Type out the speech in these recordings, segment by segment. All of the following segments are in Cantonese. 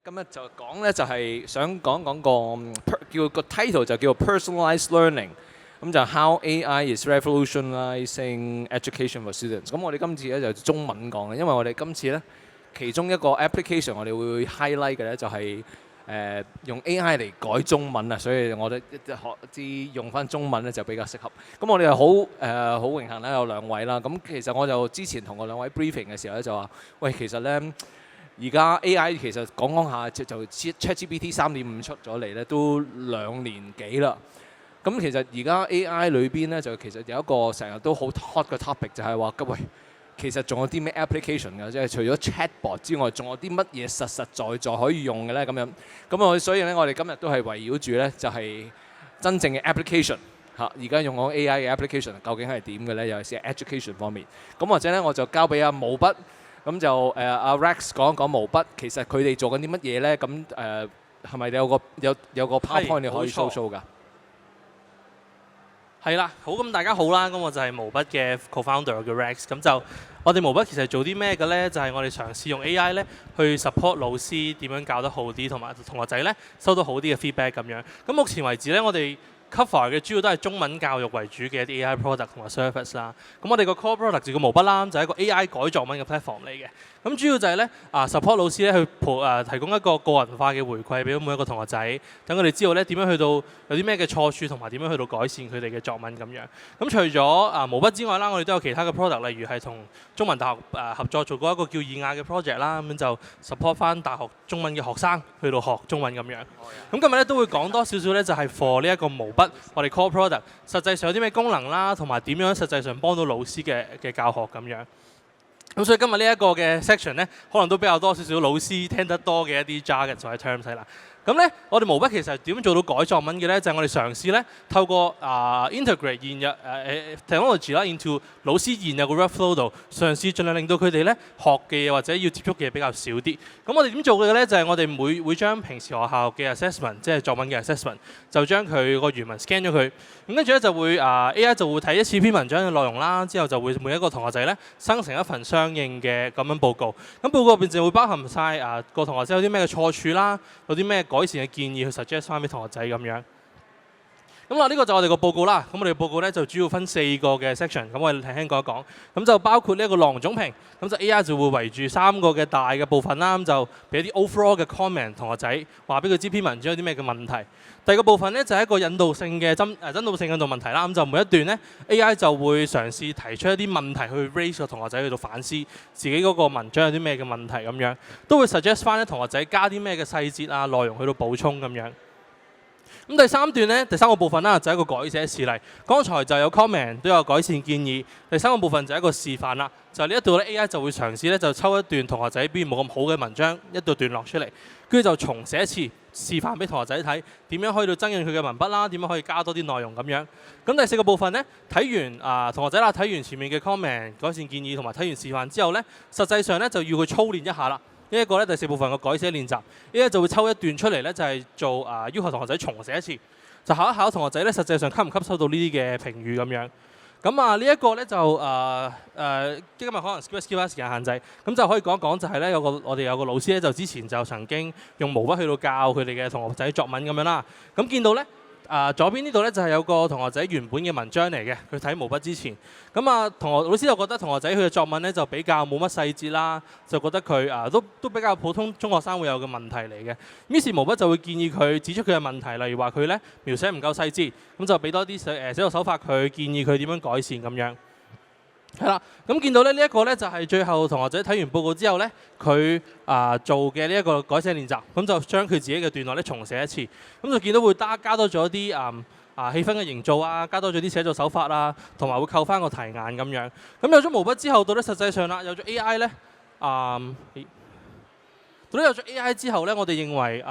今日就講咧，就係想講個 title 就叫 personalized learning，咁就 how AI is revolutionizing education for students。咁我哋今次咧就中文講嘅，因為我哋今次咧其中一個 application 我哋會 highlight 嘅咧就係用 AI 嚟改中文啊，所以我哋用翻中文咧就比較適合。咁我哋又好榮幸咧有兩位啦。咁其實我就之前同個兩位 briefing 嘅時候咧就話，喂，其實咧。而家 AI 其實講下就 ChatGPT 3.5出咗嚟咧，都2年幾啦。咁其實而家 AI 裏邊咧，就其實有一個成日都好 hot 嘅 topic，就係話，喂，其實仲有啲咩 application 㗎？即係除咗 chatbot 之外，仲有啲乜嘢實實在在可以用嘅咧？咁所以咧，我哋今日都係圍繞住咧，就係真正嘅 application 嚇。而家用緊 AI 嘅 application 究竟係點嘅咧？尤其是 education 方面。咁或者咧，我就交俾阿毛筆。咁就阿 Rex 講一講毛筆，其實佢哋做緊啲乜嘢咧？咁係咪有個 PowerPoint 你可以 show 㗎？係啦，好，咁大家好啦，咁我就係毛筆嘅 co-founder 叫 Rex。咁就我哋毛筆其實做啲咩嘅咧？就係我哋嘗試用 AI 咧去 support 老師點樣教得好啲，同埋同學仔咧收到好啲嘅 feedback 咁樣。咁目前為止咧，我哋cover 嘅主要都係中文教育為主嘅一啲 AI product 同埋 service 啦。咁我哋個 core product 就叫毛筆啦，就係一個 AI 改作文嘅 platform 嚟嘅。咁主要就係咧support 老師咧去提供一個個人化嘅回饋俾每一個同學仔，等佢哋知道咧點樣去到有啲咩嘅錯處，同埋點樣去到改善佢哋嘅作文咁樣。咁除咗毛筆之外啦，我哋都有其他嘅 product，例如係同中文大學合作做過一個叫爾雅嘅 project 啦，咁就 support 翻大學中文嘅學生去到學中文咁樣。咁今日咧都會講多少少咧，就係 for 呢一個毛筆我哋 core product 實際上有啲咩功能啦，同埋點樣實際上幫到老師嘅教學咁樣。咁所以今日呢一個嘅 section 咧，可能都比較多少少老師聽得多嘅一啲 jargon 或者 terms 係啦。咁咧，我哋毛筆其實點樣做到改作文嘅咧？就係我哋嘗試咧，透過integrate 現有technology 啦 into 老師現有嘅 workflow 度，嘗試盡量令到佢哋咧學嘅嘢或者要接觸嘅嘢比較少啲。咁我哋點做嘅咧？就係我哋會將平時學校嘅 assessment， 即係作文嘅 assessment， 就將佢個原文 scan 咗佢。咁跟住咧就會AI 就會睇一次篇文章嘅內容啦，之後就會每一個同學仔咧生成一份相應嘅咁樣報告。咁報告入邊就會包含晒個同學仔有啲咩嘅錯處啦，有啲咩改善嘅建議去 suggest 翻俾同學仔咁樣。咁呢個就我哋個報告啦。咁我哋報告咧就主要分4個嘅 section。咁我哋輕輕講一講。咁就包括呢一個內容總評。咁就 AI 就會圍住3個嘅大嘅部分啦。咁就俾啲 overall 嘅 comment 同學仔，話俾佢知篇文章有啲咩嘅問題。第二個部分咧就係一個引導性嘅針對性引導問題啦。咁就每一段咧 AI 就會嘗試提出一啲問題去 raise 個同學仔去到反思自己嗰個文章有啲咩嘅問題咁樣，都會 suggest 翻咧同學仔加啲咩嘅細節啊內容去到補充咁樣。咁第3段咧，第3個部分啦，就係一個改寫事例。剛才就有 comment 都有改善建議。第3個部分就係一個示範啦，就係呢一度咧 AI 就會嘗試咧就抽一段同學仔表現冇咁好嘅文章一段落出嚟，跟住就重寫一次示範俾同學仔睇，點樣可以到增潤佢嘅文筆啦，點樣可以加多啲內容咁樣。咁第4個部分咧，睇完同學仔啦，睇完前面嘅 comment 改善建議同埋睇完示範之後咧，實際上咧就要佢操練一下啦。呢一個咧第4部分嘅改寫練習，AI就會抽一段出嚟咧，就係做要求同學仔重寫一次，就考一考同學仔咧，實際上吸唔吸收到呢啲嘅評語咁樣。咁呢一個咧就今日可能 skip 時間限制，咁就可以講一講就係咧我哋有個老師咧，就之前就曾經用毛筆去到教佢哋嘅同學仔作文咁樣啦。咁見到咧。左邊呢度咧就係有個同學仔原本嘅文章嚟嘅，佢睇毛筆之前，咁老師就覺得同學仔佢嘅作文咧就比較冇乜細節啦，就覺得佢都比較普通中學生會有嘅問題嚟嘅。於是毛筆就會建議佢指出佢嘅問題，例如話佢咧描寫唔夠細緻，咁就俾多啲寫作手法佢，建議佢點樣改善咁樣。係啦，咁見到咧呢一個咧就係最後同學仔睇完報告之後咧，佢做嘅呢一個改寫練習，咁就將佢自己嘅段落咧重寫一次，咁就見到會加多咗啲氣氛嘅營造啊，加多咗啲寫作手法啊，同埋會扣翻個題眼咁樣。咁有咗毛筆之後，到底實際上啦，有咗 AI 咧，到底有咗 AI 之後咧，我哋認為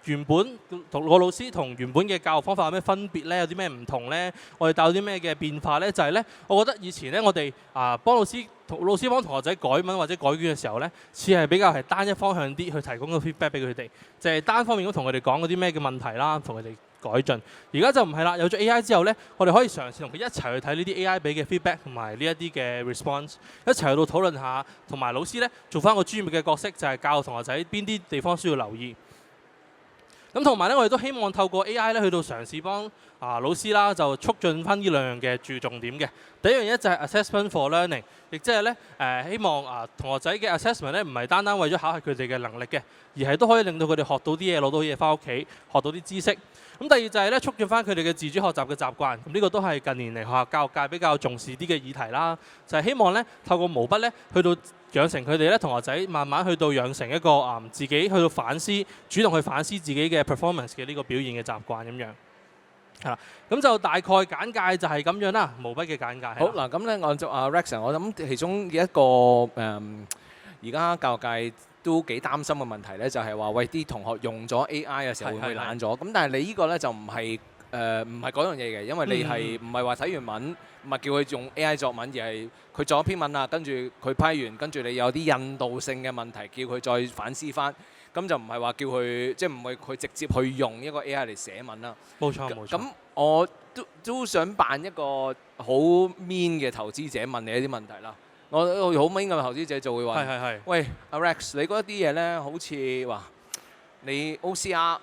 原本同個老師同原本嘅教學方法有咩分別咧？有啲咩唔同咧？我哋帶有啲咩嘅變化咧？就係咧，我覺得以前咧，我哋幫老師幫同學仔改文或者改卷嘅時候咧，似係比較單一方向啲去提供個 feedback 俾佢哋，就係單方面咁同佢哋講嗰啲咩嘅問題啦，同佢哋改進。而家就唔係啦，有咗 AI 之後呢，我哋可以嘗試同佢一齊去睇呢啲 AI 俾嘅 feedback 同埋呢一啲嘅 response， 一齊去到討論下，同埋老師呢做翻個專業嘅角色，就係教同學仔邊啲地方需要留意。咁同埋咧，我哋都希望透過 AI 咧去到嘗試幫老師啦，就促進翻呢兩樣嘅注重點嘅。第一樣嘢就係 assessment for learning， 亦即係咧希望同學仔嘅 assessment 咧唔係單單為咗考核佢哋嘅能力嘅，而係都可以令到佢哋學到啲嘢，攞到啲嘢翻屋企，學到啲知識。咁第二就係咧促進翻佢哋嘅自主學習嘅習慣。咁呢個都係近年嚟學校教育界比較重視啲嘅議題啦。就係希望咧透過毛筆咧去到養成佢哋咧同學仔慢慢去到養成一個自己去到反思，主動去反思自己嘅 performance 嘅呢個表現嘅習慣咁樣。係啦，咁就大概簡介就係咁樣啦，毛筆嘅簡介。好嗱，咁咧按照阿 Rex，我諗其中一個而家教育界都幾擔心嘅問題咧，就係話喂啲同學用咗 AI 嘅時候會唔會懶咗？咁但係你呢個咧就唔係嗰樣嘢嘅，因為你係唔係話睇完文，唔係叫佢用 AI 作文，而係佢作一篇文啦，跟住佢批完，跟住你有啲引導性嘅問題，叫佢再反思翻。咁就唔係話叫佢，即係唔係佢直接去用一個 AI 嚟寫文啦。冇錯冇錯。咁我都想扮一個好 mean 嘅投資者問你一啲問題啦。我好 mean 嘅投資者就會話：喂，阿 Rex，你覺得啲嘢咧好似話你 OCR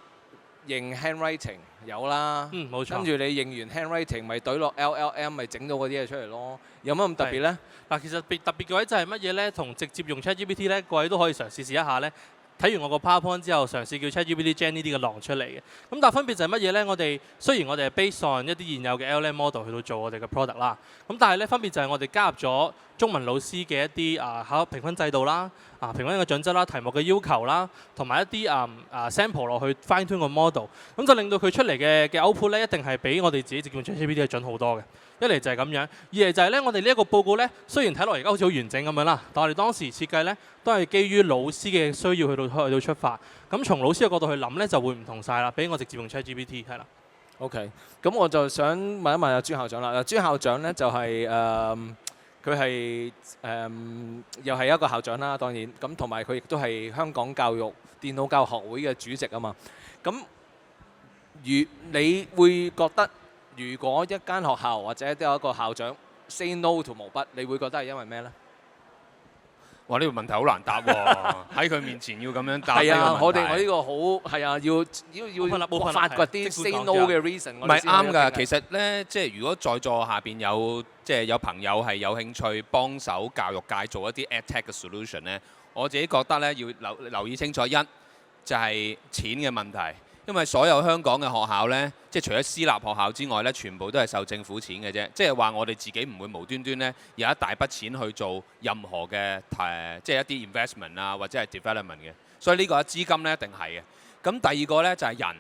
認 handwriting 有啦，冇錯。跟住你認完 handwriting 咪懟落 LLM 咪整到嗰啲嘢出嚟咯。有乜咁特別咧？嗱，其實特別嘅位就係乜嘢咧？同直接用 ChatGPT 咧，各位都可以嘗試一下咧。睇完我個 PowerPoint 之後，嘗試叫 ChatGPT generate 呢啲嘅浪出嚟嘅。咁但係分別就係乜嘢咧？我哋雖然我哋係 based on 一啲現有嘅 LLM model 去到做我哋嘅 product 啦，咁但係咧分別就係我哋加入咗中文老師嘅一啲考評分制度啦、評分嘅準則啦、題目嘅要求啦，同埋一啲sample 落去 fine tune 個 model， 咁就令到佢出嚟嘅 output 咧一定係比我哋自己直接用 ChatGPT 係準好多嘅。一嚟就係咁樣，二嚟就係咧，我哋呢一個報告咧，雖然睇落而家好似好完整咁樣啦，但我哋當時設計咧都係基於老師嘅需要去到出發。咁從老師嘅角度去諗咧，就會唔同晒啦，比我直接用 ChatGPT 係啦。OK，咁我就想問一問阿朱校長啦。朱校長咧就係佢係又係一個校長啦，當然咁同埋佢亦都係香港教育電腦教育學會嘅主席啊嘛。咁你會覺得？如果一間學校或者都有一個校長 say no to 毛筆，你會覺得係因為咩呢？哇！呢個問題好難答喎，喺佢面前要咁樣答呢個問題。係啊，我呢個好係啊，要發掘啲 say no 嘅 reason。唔係啱㗎，其實呢，即係如果在座下邊有朋友係有興趣幫手教育界做一啲 edtech 嘅 solution 呢，我自己覺得呢，要留意清楚，一就係錢嘅問題。因為所有香港嘅學校呢，即係除咗私立學校之外呢，全部都係受政府錢嘅啫。即係話我哋自己唔會無端端呢有一大筆錢去做任何嘅即係一啲 investment 啊，或者係 development 嘅。所以呢個資金呢一定係嘅。咁第二個呢就係人。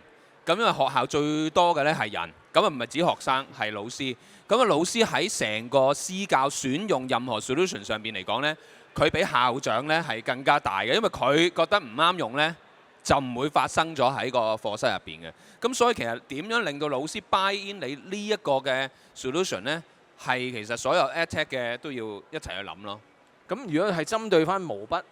咁因為學校最多嘅呢係人，咁啊唔係指學生，係老師。咁啊老師喺成個施教選用任何 solution 上邊嚟講呢，佢比校長呢係更加大嘅，因為佢覺得唔啱用呢，就唔會發生咗喺個課室入邊嘅。咁所以其實點樣令到老師 buy in 你呢一個嘅 solution 呢？係其實所有 edtech 嘅都要一齊去諗咯。咁如果係針對翻毛筆，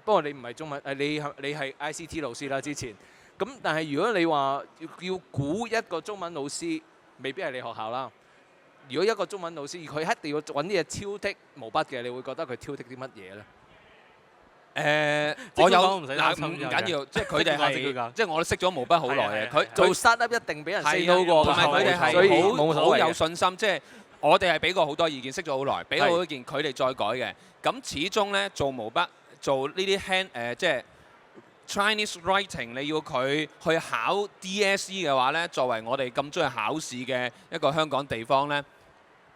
不過你唔係中文，你係 ICT 老師啦之前。咁但係如果你話要估一個中文老師，未必係你學校啦。如果一個中文老師，佢一定要揾啲嘢挑剔毛筆嘅，你會覺得佢挑剔啲乜嘢呢？我有唔緊要，即係佢哋係，即係我識咗毛筆好耐嘅。佢做 startup 一定俾人 say no 過，同埋佢哋係好有信心。即係我哋係俾過好多意見，識咗好耐，俾過好多意見，佢哋再改嘅。咁始終咧做毛筆，做呢啲即係 Chinese writing， 你要佢去考 DSE 嘅話咧，作為我哋咁中意考試嘅一個香港地方咧，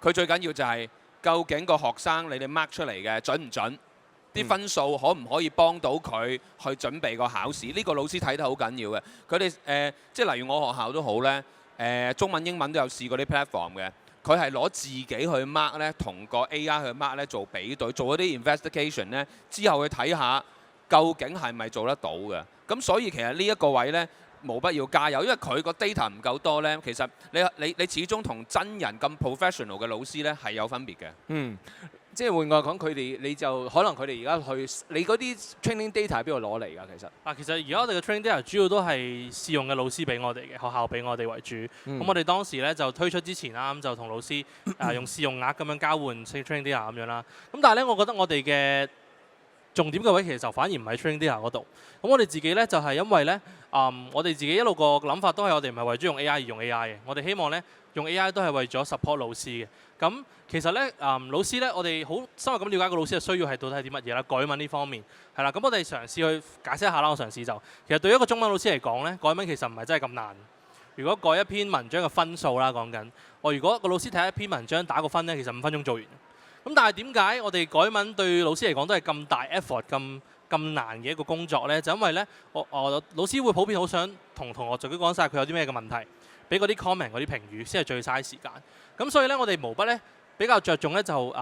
佢最緊要就係究竟個學生你哋 mark 出嚟嘅準唔準？啲分數可唔可以幫到佢去準備個考試？呢個老師睇得好緊要嘅。佢哋即係例如我學校都好咧，中文英文都有試過啲 platform 嘅。佢係攞自己去 mark 咧，同個 AI 去 mark 咧做比對，做一啲 investigation 咧，之後去睇下究竟係咪做得到嘅。咁所以其實呢一個位咧，毛筆要加油，因為佢個 data 唔夠多咧。其實你始終同真人咁 professional 嘅老師咧係有分別嘅。即係換句話講，你就可能佢哋而家去你嗰啲 training data 喺邊度攞嚟㗎？其實其實而家我哋嘅 training data 主要都係試用嘅老師俾我哋嘅，學校俾我哋為主。咁我哋當時咧就推出之前啦，咁就同老師用試用額咁樣交換 training data 咁樣啦。咁但係咧，我覺得我哋嘅重點嘅位其實就反而唔喺 training data 嗰度。咁我哋自己咧就係因為咧，我哋自己一路個諗法都係我哋唔係為咗用 AI 而用 AI 嘅，我哋希望咧用 AI 都係為咗 support 老師嘅。咁其實咧，老師咧，我哋好深入咁了解個老師嘅需要係到底係啲乜嘢啦？改文呢方面係啦，咁我哋嘗試去解釋一下啦。我嘗試就其實對於一個中文老師嚟講咧，改文其實唔係真係咁難。如果改一篇文章嘅分數啦，講緊如果個老師睇一篇文章打個分咧，其實5分鐘做完。咁但係點解我哋改文對老師嚟講都係咁大 effort 咁難嘅一個工作咧？就因為咧，老師會普遍好想同同學自己講晒佢有啲咩嘅問題，俾嗰啲 comment 嗰啲評語先係最嘥時間。咁所以咧，我哋毛筆咧比較着重咧就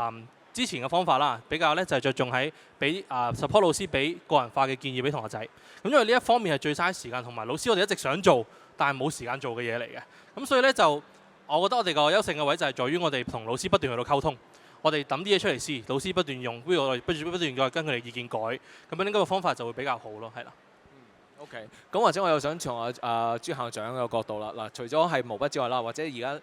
之前嘅方法啦，比較咧就係着重喺俾support 老師俾個人化嘅建議俾同學仔。咁因為呢一方面係最嘥時間，同埋老師我哋一直想做，但係冇時間做嘅嘢嚟嘅。咁所以咧就，我覺得我哋個優勝嘅位就係在於我哋同老師不斷去到溝通，我哋抌啲嘢出嚟試，老師不斷用，不如我哋不斷再跟佢哋意見改，咁樣應該個方法就會比較好咯，係啦。OK，咁或者我又想從朱校長嘅角度啦，嗱，除咗係毛筆之外啦，或者而家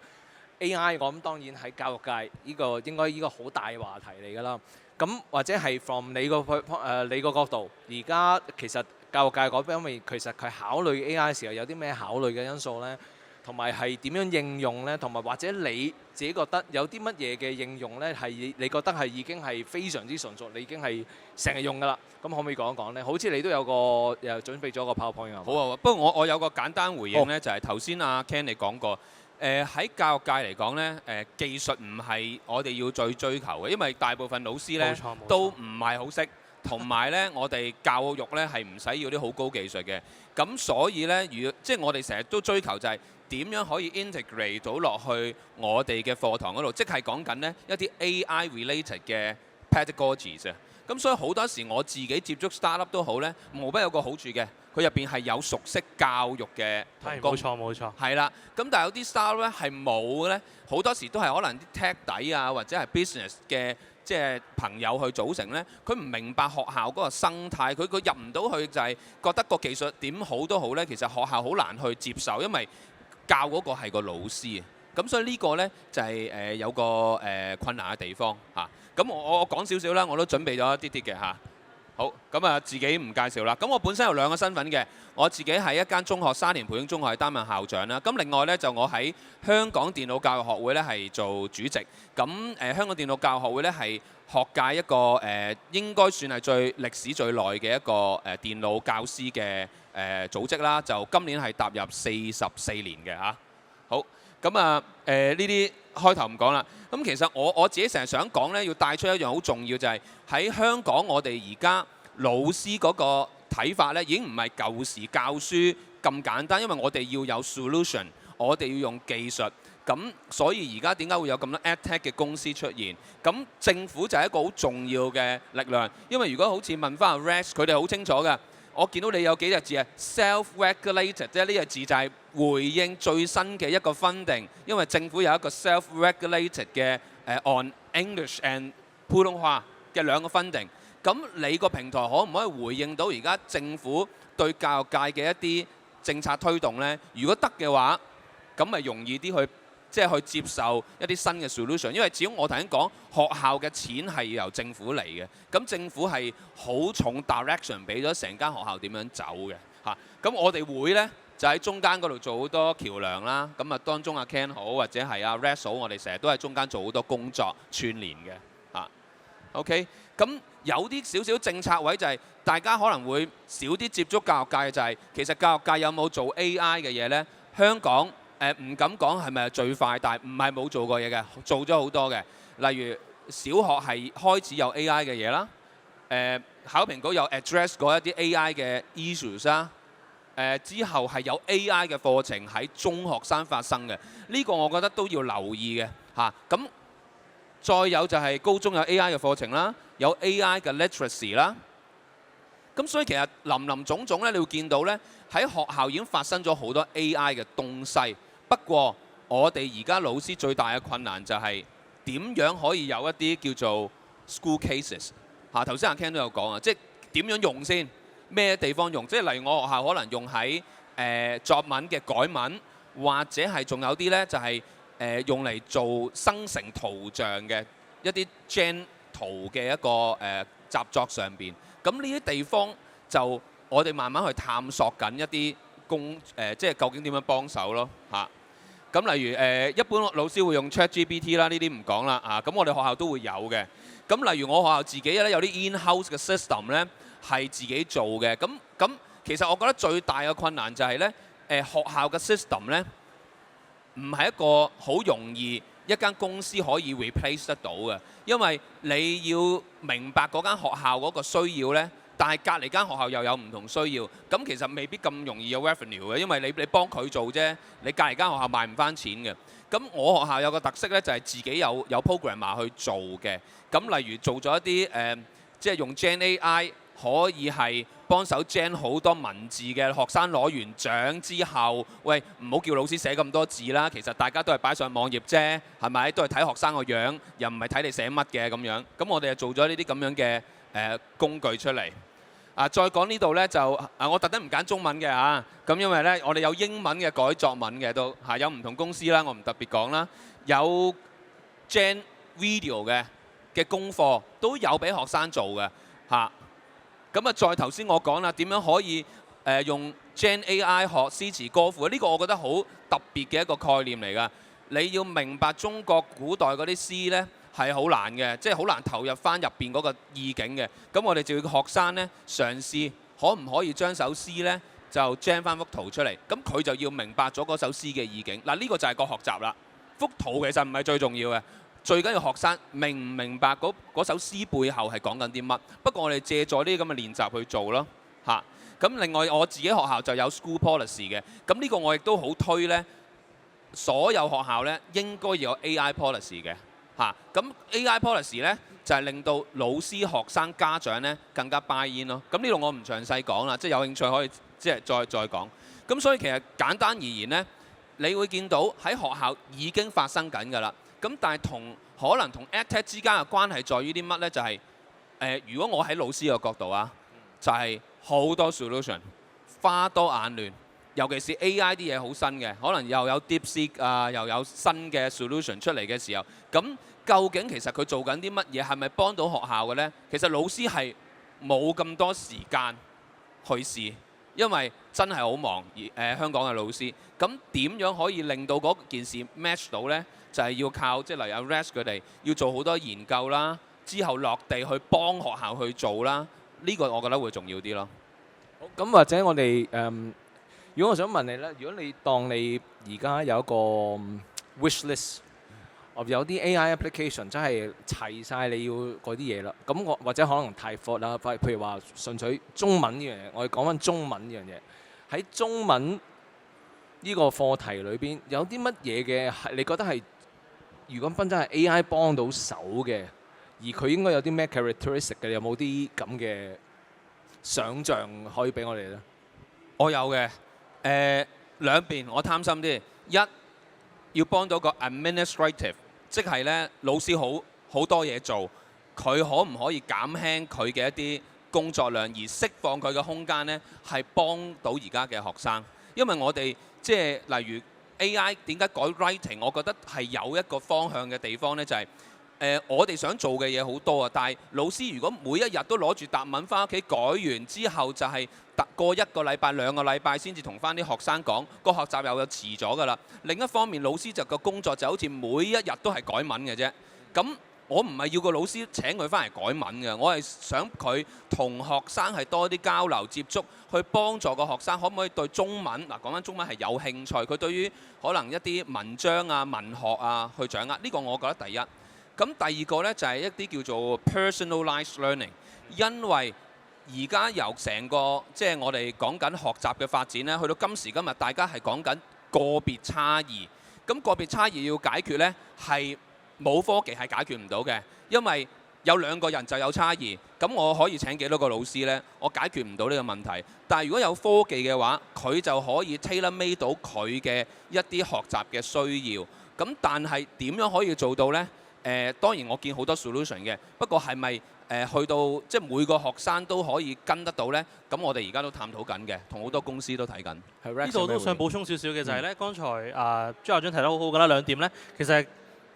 AI， 我諗當然喺教育界呢個應該呢個好大嘅話題嚟㗎啦。咁或者係 from 你個角度，而家其實教育界嗰邊，因為其實佢考慮 AI 嘅時候有啲咩考慮嘅因素咧，同埋係點樣應用咧，同埋或者你自己覺得有啲乜嘢嘅應用咧，係你覺得係已經係非常之純熟，你已經係成日用㗎啦。咁可唔可以講一講咧？好似你都有個又準備咗個 PowerPoint 啊。好啊，不過我有個簡單回應咧，就係頭先阿 Ken 你講過。喺教育界嚟講咧，技術唔係我哋要最追求嘅，因為大部分老師咧都唔係好識，同埋咧我哋教育咧係唔使要啲好高技術嘅。咁所以咧，即係我哋成日都追求就係點樣可以 integrate 到落去我哋嘅課堂嗰度，即係講緊呢一啲 AI related 嘅 pedagogies 啊。咁所以好多時我自己接觸 startup 都好咧，毛筆有個好處嘅。佢入邊係有熟悉教育嘅同工，冇錯，係啦。咁但係有啲 startup 咧係冇咧，好多時都係可能啲 tech 底啊，或者係 business 嘅即係朋友去組成咧。佢唔明白學校嗰個生態，佢入唔到去就係覺得個技術點好都好咧。其實學校好難去接受，因為教嗰個係個老師啊。咁所以呢個咧就係有個困難嘅地方嚇。咁我講少少啦，我都準備咗一啲嘅嚇。好，咁啊自己唔介紹啦。咁我本身有2個身份嘅，我自己係一間中學沙田培英中學係擔任校長啦。咁另外咧就我喺香港電腦教育學會咧係做主席。咁香港電腦教育學會咧係學界一個應該算係歷史最耐嘅一個電腦教師嘅組織啦。就今年係踏入44年嘅嚇。好，咁啊呢啲開頭唔講啦。咁其實我自己成日想講咧，要帶出一樣好重要就係喺香港，我哋而家老師嗰個睇法咧，已經唔係舊時教書咁簡單，因為我哋要有 solution， 我哋要用技術。咁所以而家點解會有咁多 edtech 嘅公司出現？咁政府就係一個好重要嘅力量，因為如果好似問翻阿 Rex， 佢哋好清楚㗎。我見到你有幾隻字啊 self-regulated， 即係呢個字就係回應最新嘅一個 funding， 因為政府有一個 self-regulated 嘅on English and 普通話嘅2個 funding。咁你個平台可唔可以回應到而家政府對教育界嘅一啲政策推動呢？如果得嘅話，咁咪容易啲去去接受一啲新嘅 solution， 因為始終我頭先講學校嘅錢係由政府嚟嘅，咁政府係好重 direction 俾咗成間學校點樣走嘅嚇。咁我哋會呢，就喺中間嗰度做好多橋梁啦。咁啊當中阿 Ken 好或者係阿 Rex 好，我哋成日都喺中間做好多工作串連嘅嚇。OK， 咁有啲少少政策位就係大家可能會少啲接觸教育界嘅，就係其實教育界有冇做 AI 嘅嘢呢？香港唔敢講係咪最快，但係唔係冇做過嘢嘅，做咗好多嘅。例如小學係開始有 AI 嘅嘢啦，考評局有 address 過一啲 AI 嘅 issues 啦，之後係有 AI 嘅課程喺中學生發生嘅，呢個我覺得都要留意嘅嚇。咁再有就係高中有 AI 嘅課程啦，有 AI 嘅 literacy 啦。咁所以其實林林總總咧，你會見到咧喺學校已經發生咗好多 AI 嘅東西。不過我哋而家老師最大嘅困難就係點樣可以有一啲叫做 school cases 嚇。頭先阿 Ken 都有講啊，即係點樣用先，咩地方用？即係例如我學校可能用喺作文嘅改文，或者係仲有啲咧就係用嚟做生成圖像嘅一啲 gen 圖嘅一個習作上邊。咁呢啲地方就我哋慢慢去探索緊一啲即係究竟點樣幫手咯嚇。咁例如一般老師會用 ChatGPT 啦，呢啲唔講啦啊。咁我哋學校都會有嘅。咁例如我學校自己咧有啲 in-house 嘅 system 咧係自己做嘅。咁其實我覺得最大嘅困難就係咧學校嘅 system 咧唔係一個好容易一間公司可以 replace 得到嘅，因為你要明白嗰間學校嗰個需要咧。但係隔離間學校又有唔同需要，咁其實未必咁容易有 revenue 嘅，因為你幫佢做啫，你隔離間學校賣唔翻錢嘅。咁我學校有個特色咧，就係自己有 programmer 去做嘅。咁例如做咗一啲即係用 Gen AI 可以係幫手 gen 好多文字嘅學生攞完獎之後，喂唔好叫老師寫咁多字啦，其實大家都係擺上網頁啫，係咪？都係睇學生個樣，又唔係睇你寫乜嘅咁樣。咁我哋就做咗呢啲咁樣嘅工具出嚟。再講呢度咧就我特登唔揀中文嘅嚇，咁因為咧我哋有英文嘅改作文嘅都嚇，有唔同公司啦，我唔特別講啦，有 Gen Video 嘅功課都有俾學生做嘅嚇。咁再頭先我講啦，點樣可以用 Gen AI 學詩詞歌賦？呢個我覺得好特別嘅一個概念嚟㗎。你要明白中國古代嗰啲詩咧，係好難嘅，即係好難投入翻入邊嗰個意境嘅。咁我哋就要學生咧嘗試，可唔可以將首詩咧就 gen 翻幅圖出嚟？咁佢就要明白咗嗰首詩嘅意境。嗱，呢個就係個學習啦。幅圖其實唔係最重要嘅，最緊要學生明唔明白嗰首詩背後係講緊啲乜。不過我哋借助呢啲咁嘅練習去做咯嚇。咁另外我自己學校就有 school policy 嘅。咁呢個我亦都好推咧，所有學校咧應該要有 AI policy 嘅。咁 AI policy 咧就係令到老師、學生、家長咧更加 buy in 咯。咁呢度我唔詳細講啦，即係有興趣可以即係再講。咁所以其實簡單而言咧，你會見到喺學校已經發生緊㗎啦。咁但係可能同 EdTech 之間嘅關係在於啲乜咧？就係如果我喺老師嘅角度啊，就係好多 solution， 花多眼亂。尤其是 AI 啲嘢好新嘅，可能又有 DeepSeek 啊，又有新嘅 solution 出嚟嘅時候，咁究竟其實佢做緊啲乜嘢，係咪幫到學校嘅呢？其實老師係冇咁多時間去試，因為真係好忙。香港嘅老師，咁點樣可以令到嗰件事 match 到呢？就係要靠即係例如 Rex 佢哋要做好多研究啦，之後落地去幫學校去做啦。呢個我覺得會重要啲咯。好，咁或者我哋如果我想問你咧，如果你當你而家有一個 wish list， 有啲 AI application 真係齊晒你要嗰啲嘢啦，咁我或者可能太闊啦，譬如話純粹中文呢樣嘢，我哋講翻中文呢樣嘢，喺中文呢個課題裏邊有啲乜嘢嘅係你覺得係如果真係 AI 幫到手嘅，而佢應該有啲咩 characteristic 嘅，有冇啲咁嘅想像可以俾我哋咧？我有嘅。兩邊我貪心啲，一要幫到個 administrative， 即係咧老師好多嘢做，佢可唔可以減輕佢嘅一啲工作量，而釋放佢嘅空間呢？係幫到而家嘅學生。因為我哋即係例如 AI 點解改 writing， 我覺得係有一個方向嘅地方呢，就係我哋想做嘅嘢好多啊，但係老師如果每一日都攞住答文翻屋企改完之後，就係過1個禮拜、2個禮拜先至同翻啲學生講，個學習又有遲咗㗎啦。另一方面，老師就個工作就好似每一日都係改文嘅啫。咁我唔係要個老師請佢翻嚟改文嘅，我係想佢同學生係多啲交流接觸，去幫助個學生可唔可以對中文講緊中文係有興趣，佢對於可能一啲文章啊、文學啊去掌握。呢個我覺得第一。咁第二個呢，就係一啲叫做 personalized learning， 因為而家由成個即係我哋講緊學習嘅發展呢，去到今時今日，大家係講緊個別差異。咁個別差異要解決呢，係冇科技係解決唔到嘅，因為有2個人就有差異。咁我可以請幾多個老師呢？我解決唔到呢個問題。但係如果有科技嘅話，佢就可以 tailor-made 到佢嘅一啲學習嘅需要。咁但係點樣可以做到呢？當然我見好多 solution 嘅，不過係咪去到即係每個學生都可以跟得到呢？咁我哋而家都探討緊嘅，同好多公司都睇緊。呢度都想補充少少嘅就係咧，剛才朱校長提得好好㗎啦，兩點咧，其實係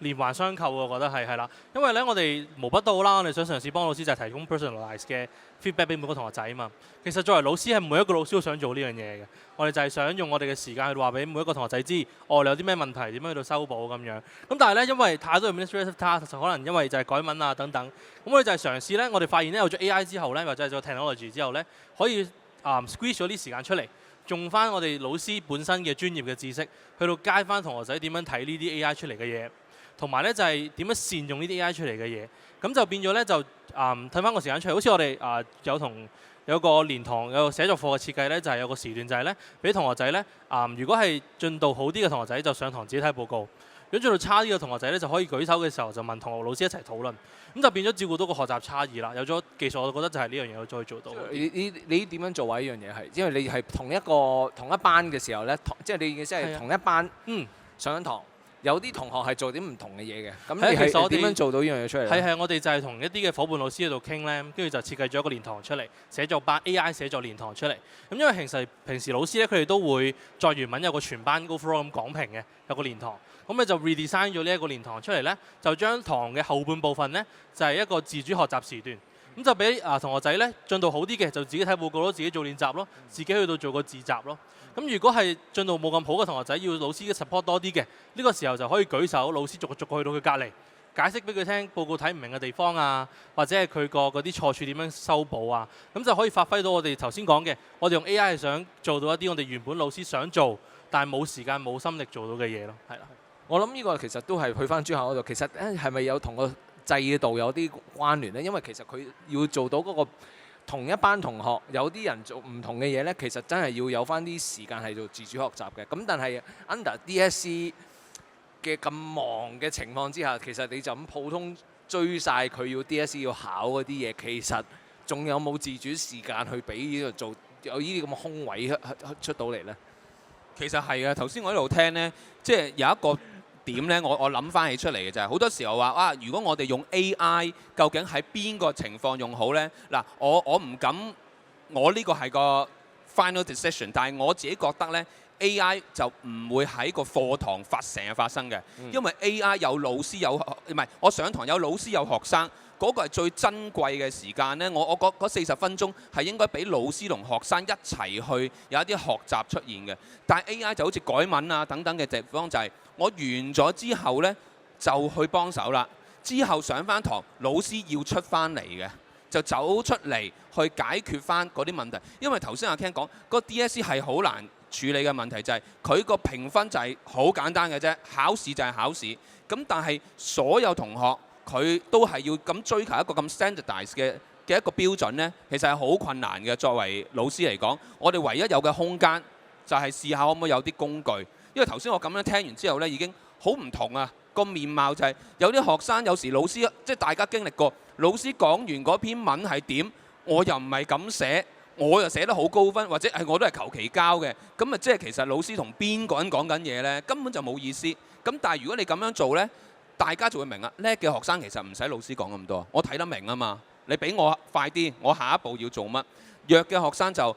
連環相扣我覺得係啦，因為咧我哋無不到啦，我哋想嘗試幫老師就係提供 personalize 嘅 feedback 俾每個同學仔啊嘛。其實作為老師係每一個老師都想做呢樣嘢嘅，我哋就係想用我哋嘅時間去話俾每一個同學仔知，你有啲咩問題點樣去到修補咁樣。咁但係咧，因為太多 administrative task，就可能因為就係改文啊等等，咁我哋就係嘗試咧，我哋發現咧有咗 AI 之後咧，或者係做 technology 之後咧，可以squeeze 咗啲時間出嚟，用翻我哋老師本身嘅專業嘅知識，去到街翻同學仔點樣睇呢啲 AI 出嚟嘅嘢。同埋咧就係點樣善用呢啲 AI 出嚟嘅嘢，咁就變咗咧就睇翻個時間出嚟，好似我哋有個連堂有個寫作課嘅設計咧，就係有個時段就係咧俾同學仔咧如果係進度好啲嘅同學仔就上堂自己睇報告，如果進度差啲嘅同學仔咧就可以舉手嘅時候就問同學老師一齊討論，咁就變咗照顧到個學習差異啦。有咗技術，我覺得就係呢樣嘢可以做到。你點樣做啊？呢樣嘢係因為你係同一班嘅時候咧，即係你即係同一班上緊堂。有啲同學係做啲唔同嘅嘢嘅，咁你係點樣做到呢樣嘢出嚟？係我哋就係同一啲嘅伙伴老師喺度傾咧，跟住就設計咗一個連堂出嚟，寫作班 AI 寫作連堂出嚟。咁因為平時老師咧，佢哋都會在原文有個全班 overall 咁講評嘅，有個連堂。咁你就 redesign 咗呢一個連堂出嚟咧，就將堂嘅後半部分咧就係一個自主學習時段。咁就俾同學仔咧進度好啲嘅，就自己睇報告咯，自己做練習咯，自己去到做個自習咯。咁如果係進度冇咁好嘅同學仔，要老師嘅 support 多啲嘅，呢個時候就可以舉手，老師逐個去到佢隔離，解釋俾佢聽報告睇唔明嘅地方啊，或者係佢個嗰啲錯處點樣修補啊，咁就可以發揮到我哋頭先講嘅，我哋用 AI 係想做到一啲我哋原本老師想做，但係冇時間冇心力做到嘅嘢咯，係啦。我諗呢個其實都係去翻朱校嗰度，其實係咪有同個制度有啲關聯呢？因為其實佢要做到嗰個同一班同學，有啲人做唔同嘅嘢呢，其實真係要有翻啲時間係做自主學習嘅。咁但係 under DSE 嘅咁忙嘅情況之下，其實你就咁普通追晒佢要 DSE 要考嗰啲嘢，其實仲有冇自主時間去俾呢度做有呢啲咁嘅空位出到嚟呢？其實係嘅，頭先我喺度聽呢，即係有一個點呢，我諗翻起出嚟嘅就係好多時候話如果我哋用 AI，究竟喺邊個情況用好呢？嗱，我唔敢，我呢個係個 final decision， 但係我自己覺得呢 AI 就唔會喺個課堂成日發生嘅，因為 AI 有老師有唔係我上堂有老師有學生。嗰個係最珍貴嘅時間呢，我覺嗰40分鐘係應該俾老師同學生一齊去有一啲學習出現嘅。但係 AI 就好似改文啊等等嘅地方，就係我完咗之後呢，就去幫手啦。之後上翻堂，老師要出翻嚟嘅，就走出嚟去解決翻嗰啲問題。因為頭先阿 Ken 講，個 DSE 係好難處理嘅問題，就係佢個評分就係好簡單嘅啫，考試就係考試。咁但係所有同學，佢都係要咁追求一個咁 standardize 嘅一個標準呢，其實係好困難嘅。作為老師嚟講，我哋唯一有嘅空間就係試下可唔可以有啲工具。因為頭先我咁樣聽完之後呢，已經好唔同啊，個面貌就係有啲學生有時老師即係大家經歷過，老師講完嗰篇文係點，我又唔係咁寫，我又寫得好高分，或者係我都係求其交嘅。咁啊，即係其實老師同邊個人講緊嘢呢，根本就冇意思。咁但係如果你咁樣做呢，大家就會明啦，叻嘅學生其實唔使老師講咁多，我睇得明啊嘛。你俾我快啲，我下一步要做乜？弱嘅學生就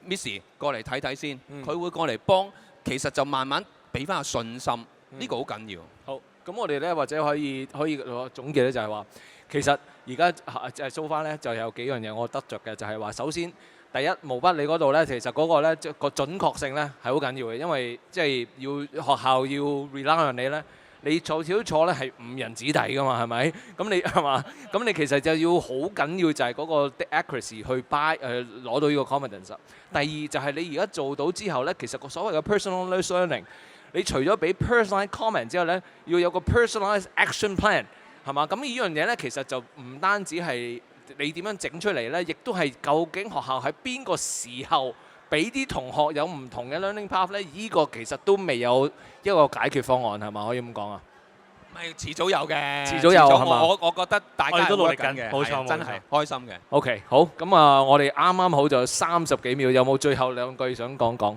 Miss 過嚟睇睇先，佢會過嚟幫，其實就慢慢俾翻個信心，呢個好緊要。好，咁我哋咧或者可以總結咧，就係話其實而家就係 so far咧，就有幾樣嘢我得着嘅，就係話首先第一毛筆你嗰度咧，其實嗰個咧個準確性咧係好緊要嘅，因為即係要學校要 rely on 你咧。你做少錯咧係誤人子弟噶嘛，係咪？咁你係嘛？咁你其實就要好緊要就係嗰個 accuracy 去 buy 攞到呢個 confidence。第二就係你而家做到之後咧，其實個所謂嘅 personalized learning，你除咗俾 personalized comment 之後咧，要有個 personalized action plan 係嘛？咁呢樣嘢咧，其實就唔單止係你點樣整出嚟咧，亦都係究竟學校喺邊個時候俾啲同學有唔同嘅 learning path 咧，依個其實都未有一個解決方案係嘛？可以咁講啊？咪遲早有嘅，遲早有係嘛？我覺得大家都努力緊嘅，冇錯，真係開心嘅。OK， 好，咁啊，我哋啱啱好就30幾秒，有冇最後2句想講講？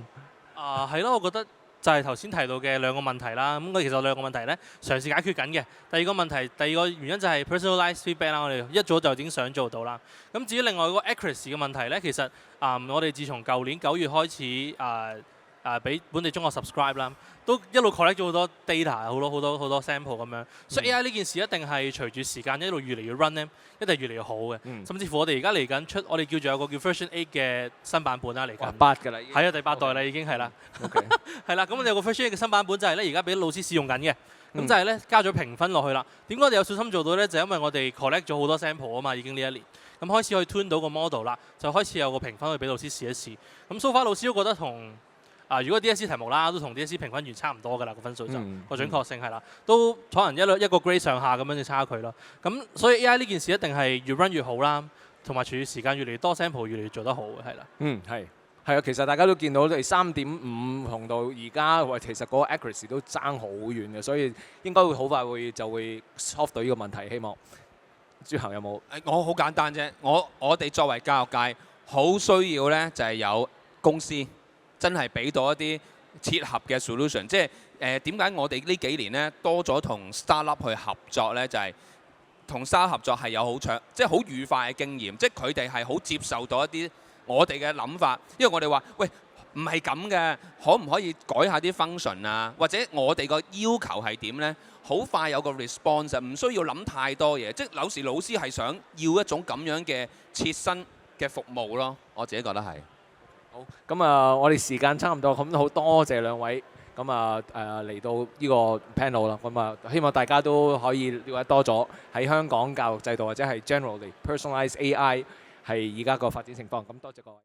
係咯，我覺得就係頭先提到嘅兩個問題啦。咁其實兩個問題咧嘗試解決緊嘅。第二個問題，第二個原因就係 personalized feedback 啦。我哋一早就已經想做到啦。咁至於另外嗰個 accuracy 嘅問題咧，其實我哋自從舊年9月開始俾本地中學 subscribe 啦，都一路 collect 咗好多 data， 好多 sample 咁樣。所以 AI 呢件事一定係隨住時間一路越嚟越 run 咧，一定係越嚟越好嘅。甚至乎我哋而家嚟緊出，我哋叫做有個叫 version 8嘅新版本啦，嚟緊。8㗎啦，係啊，第8代啦已經係啦。OK，係啦，咁我哋有個 version 8嘅新版本就係咧，而家俾老師試用緊嘅。咁就係咧加咗評分落去啦。點解我哋有信心做到咧？就因為我哋 collect 咗好多 sample 啊嘛，已經呢一年。咁開始可以 tune 到個 model 啦，就開始有個評分去俾老師試一試。咁 so far 老師都覺得同如果 DSE 題目啦，都同 DSE 評分員差唔多㗎啦，個分數就個準確性係啦，都可能一個 grade 上下咁樣嘅差距咯。咁所以 AI 呢件事一定係越 run 越好啦，同埋隨住時間越嚟越多 sample 越嚟越做得好嘅係啦。係啊，其實大家都見到你3.5同到而家，其實嗰個 accuracy 都爭好遠嘅，所以應該會好快就會 solve 到呢個問題。希望朱恒有冇？我好簡單啫，我哋作為教育界，好需要咧就係有公司真係俾到一啲切合嘅 solution， 即係點解我哋呢幾年咧多咗同 startup 去合作咧？就係同 startup 合作係有好長，即係好愉快嘅經驗，即係佢哋係好接受到一啲我哋嘅諗法，因為我哋話喂唔係咁嘅，可唔可以改下啲 function 啊？或者我哋個要求係點呢？好快有個 response，唔需要諗太多嘢。即係有時老師係想要一種咁樣嘅切身嘅服務咯。我自己覺得係。好，咁我哋時間差唔多，咁好多謝兩位，咁嚟到呢個 panel 啦。咁希望大家都可以了解多咗喺香港教育制度或者係 generally personalized AI 係而家個發展情況。咁多謝各位。